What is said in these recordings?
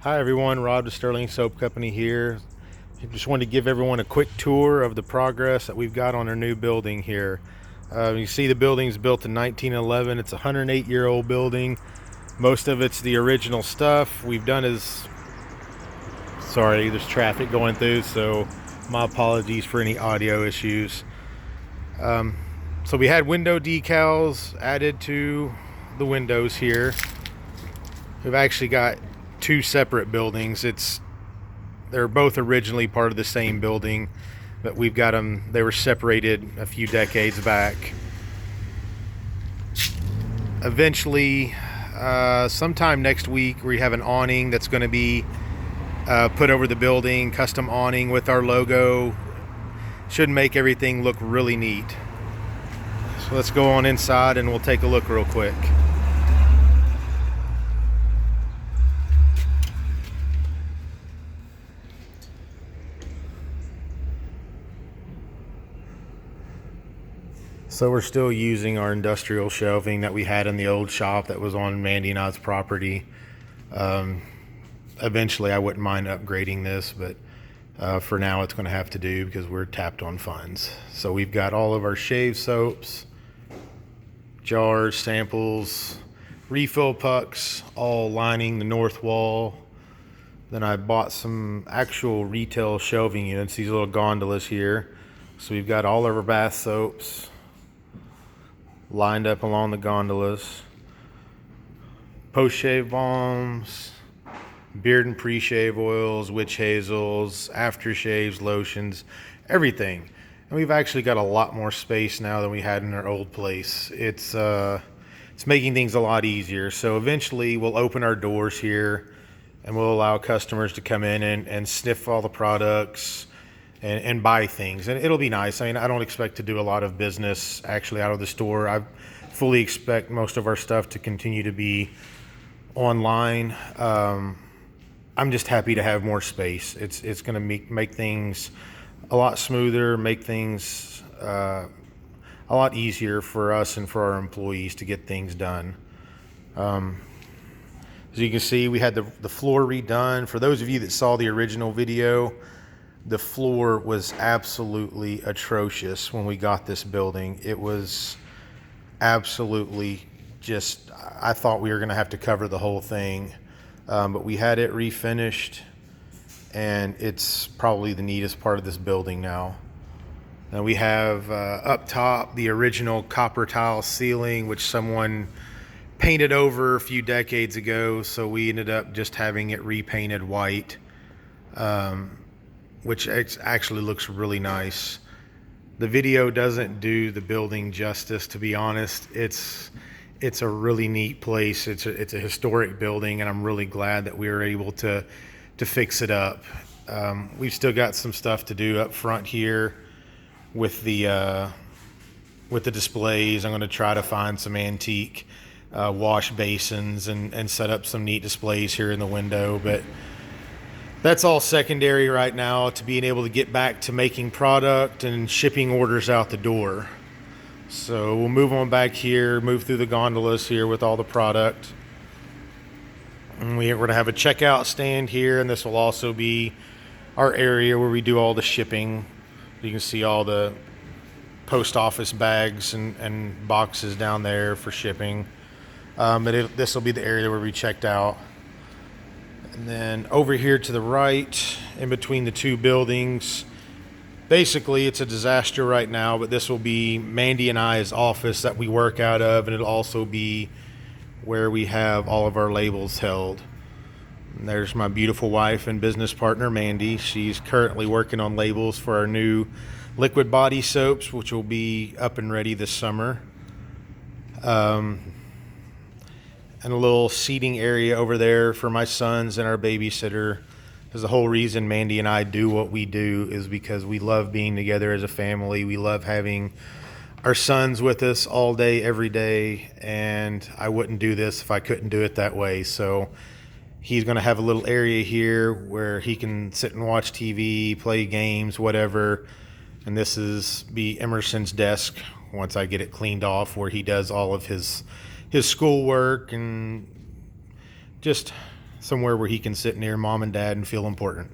Hi everyone, Rob the Stirling Soap Company here. I just wanted to give everyone a quick tour of the progress that we've got on our new building here. You see the building's built in 1911. It's a 108-year-old building. Most of it's the original stuff. We've done is, sorry, there's traffic going through, so my apologies for any audio issues. So we had window decals added to the windows here. We've actually got two separate buildings. They're both originally part of the same building, but we've got them, they were separated a few decades back. Eventually, sometime next week, we have an awning that's going to be put over the building, custom awning with our logo. Should make everything look really neat. So let's go on inside and we'll take a look real quick. So we're still using our industrial shelving that we had in the old shop that was on Mandy and I's property. Eventually I wouldn't mind upgrading this, but for now it's going to have to do because we're tapped on funds. So we've got all of our shave soaps, jars, samples, refill pucks, all lining the north wall. Then I bought some actual retail shelving units, these little gondolas here. So we've got all of our bath soaps lined up along the gondolas, post-shave balms, beard and pre-shave oils, witch hazels, aftershaves, lotions, everything. And we've actually got a lot more space now than we had in our old place. It's making things a lot easier. So eventually we'll open our doors here and we'll allow customers to come in and sniff all the products and buy things, and it'll be nice. I mean, I don't expect to do a lot of business actually out of the store. I fully expect most of our stuff to continue to be online. I'm just happy to have more space. It's going to make things a lot smoother, make things a lot easier for us and for our employees to get things done. As you can see, we had the floor redone. For those of you that saw the original video, the floor was absolutely atrocious when we got this building. It was absolutely just, I thought we were going to have to cover the whole thing. But we had it refinished, and it's probably the neatest part of this building now. And we have up top the original copper tile ceiling, which someone painted over a few decades ago. So we ended up just having it repainted white. Which actually looks really nice. The video doesn't do the building justice, to be honest. It's a really neat place. It's a historic building, and I'm really glad that we were able to fix it up. We've still got some stuff to do up front here with the displays. I'm going to try to find some antique wash basins and set up some neat displays here in the window, but that's all secondary right now to being able to get back to making product and shipping orders out the door. So we'll move on back here, move through the gondolas here with all the product. And we're going to have a checkout stand here, and this will also be our area where we do all the shipping. You can see all the post office bags and boxes down there for shipping. But this will be the area where we checked out. And then over here to the right, in between the two buildings, basically it's a disaster right now, but this will be Mandy and I's office that we work out of, and it'll also be where we have all of our labels held. And there's my beautiful wife and business partner, Mandy. She's currently working on labels for our new liquid body soaps, which will be up and ready this summer. And a little seating area over there for my sons and our babysitter. Because the whole reason Mandy and I do what we do is because we love being together as a family. We love having our sons with us all day, every day, and I wouldn't do this if I couldn't do it that way. So he's going to have a little area here where he can sit and watch TV, play games, whatever. And this is be Emerson's desk once I get it cleaned off, where he does all of his schoolwork and just somewhere where he can sit near mom and dad and feel important.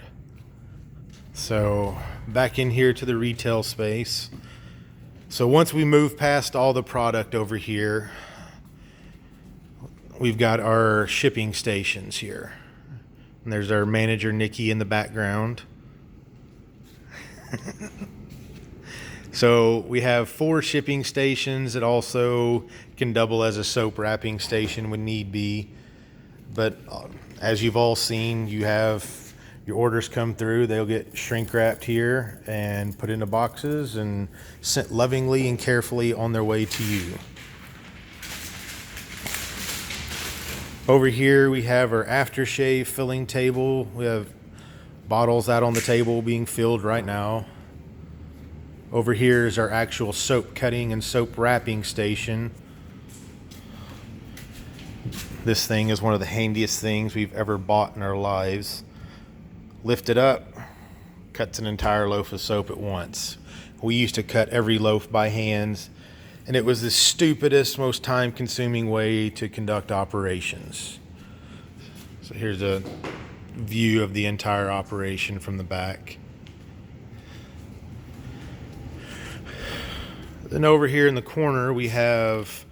So back in here to the retail space. So once we move past all the product over here, we've got our shipping stations here. And there's our manager, Nikki, in the background. So we have 4 shipping stations that also can double as a soap wrapping station when need be. But as you've all seen, you have your orders come through. They'll get shrink wrapped here and put into boxes and sent lovingly and carefully on their way to you. Over here we have our aftershave filling table. We have bottles out on the table being filled right now. Over here is our actual soap cutting and soap wrapping station. This thing is one of the handiest things we've ever bought in our lives. Lift it up, cuts an entire loaf of soap at once. We used to cut every loaf by hand, and it was the stupidest, most time-consuming way to conduct operations. So here's a view of the entire operation from the back. Then over here in the corner, we have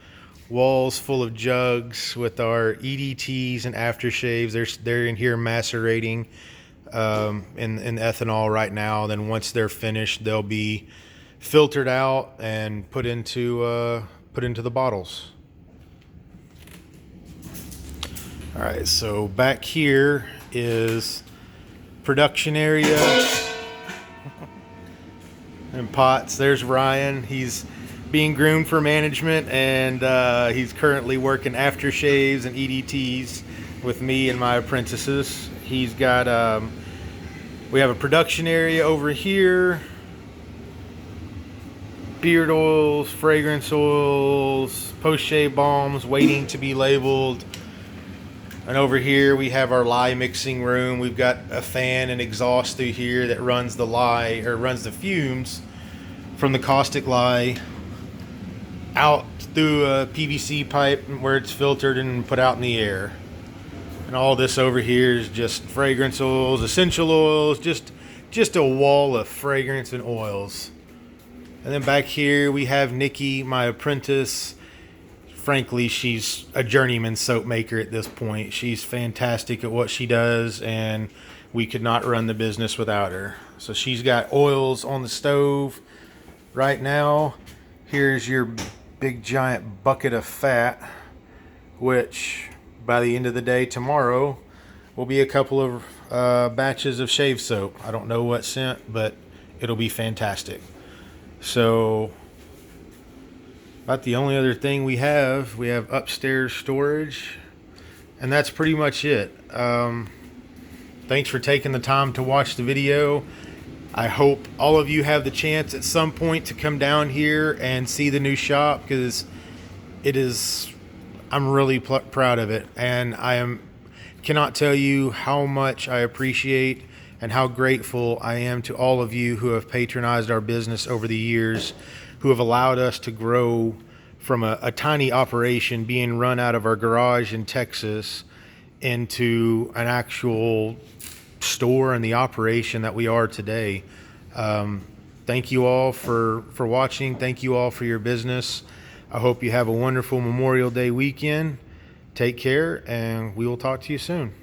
walls full of jugs with our EDTs and aftershaves. They're in here macerating in ethanol right now. Then once they're finished, they'll be filtered out and put into the bottles. All right, so back here is production area. And pots. There's Ryan. He's being groomed for management, and he's currently working aftershaves and EDTs with me and my apprentices. He's got we have a production area over here. Beard oils, fragrance oils, post-shave balms waiting to be labeled. And over here we have our lye mixing room. We've got a fan and exhaust through here that runs the lye, or runs the fumes from the caustic lye out through a PVC pipe where it's filtered and put out in the air. And all this over here is just fragrance oils, essential oils, just a wall of fragrance and oils. And then back here we have Nikki, my apprentice. Frankly, she's a journeyman soap maker at this point. She's fantastic at what she does, and we could not run the business without her. So she's got oils on the stove right now. Here's your big giant bucket of fat, which by the end of the day tomorrow will be a couple of batches of shave soap. I don't know what scent, but it'll be fantastic. So about the only other thing we have upstairs storage, and that's pretty much it. Thanks for taking the time to watch the video. I hope all of you have the chance at some point to come down here and see the new shop, because I'm really proud of it, and cannot tell you how much I appreciate and how grateful I am to all of you who have patronized our business over the years, who have allowed us to grow from a tiny operation being run out of our garage in Texas into an actual store and the operation that we are today. Thank you all for watching. Thank you all for your business. I hope you have a wonderful Memorial Day weekend. Take care, and we will talk to you soon.